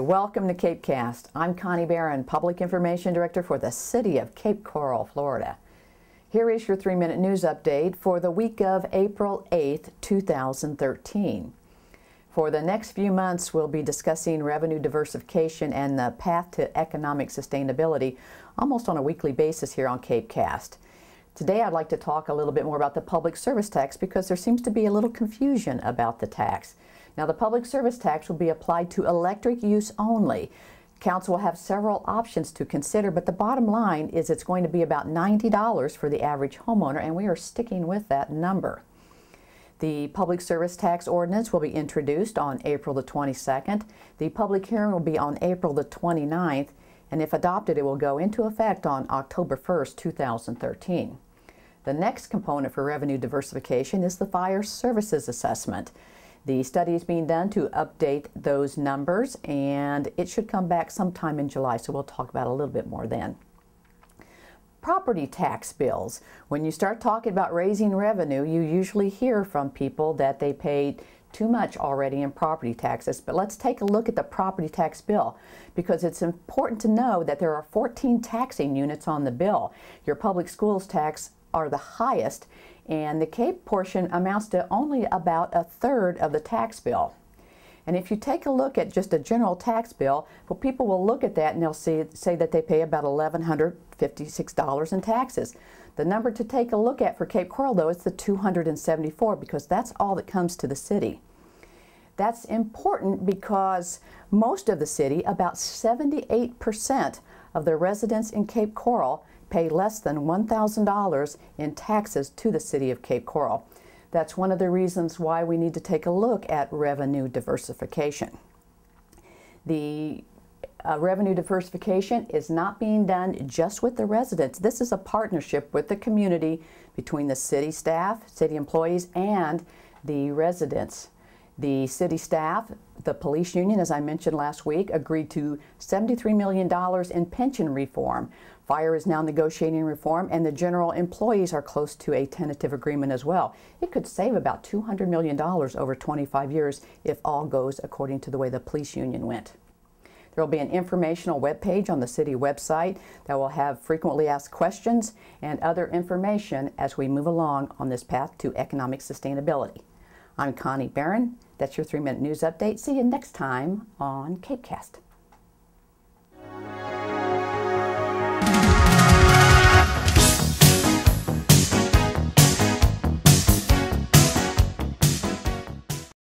welcome to CapeCast. I'm Connie Barron, Public Information Director for the City of Cape Coral, Florida. Here is your 3-minute news update for the week of April 8th, 2013. For the next few months, we'll be discussing revenue diversification and the path to economic sustainability almost on a weekly basis here on CapeCast. Today, I'd like to talk a little bit more about the public service tax because there seems to be a little confusion about the tax. Now, the public service tax will be applied to electric use only. Council will have several options to consider, but the bottom line is it's going to be about $90 for the average homeowner, and we are sticking with that number. The public service tax ordinance will be introduced on April the 22nd. The public hearing will be on April the 29th, and if adopted, it will go into effect on October 1st, 2013. The next component for revenue diversification is the fire services assessment. The study is being done to update those numbers, and it should come back sometime in July, so we'll talk about it a little bit more then. Property tax bills. When you start talking about raising revenue, you usually hear from people that they paid too much already in property taxes. But let's take a look at the property tax bill, because it's important to know that there are 14 taxing units on the bill. Your public schools tax are the highest, and the Cape portion amounts to only about a third of the tax bill. And if you take a look at just a general tax bill, well, people will look at that and they'll say that they pay about $1,156 in taxes. The number to take a look at for Cape Coral, though, is the $274, because that's all that comes to the city. That's important because most of the city, about 78% of the residents in Cape Coral, pay less than $1,000 in taxes to the city of Cape Coral. That's one of the reasons why we need to take a look at revenue diversification. The revenue diversification is not being done just with the residents. This is a partnership with the community between the city staff, city employees, and the residents. The city staff, the police union, as I mentioned last week, agreed to $73 million in pension reform. Fire is now negotiating reform, and the general employees are close to a tentative agreement as well. It could save about $200 million over 25 years if all goes according to the way the police union went. There will be an informational webpage on the city website that will have frequently asked questions and other information as we move along on this path to economic sustainability. I'm Connie Barron. That's your 3-minute news update. See you next time on CapeCast.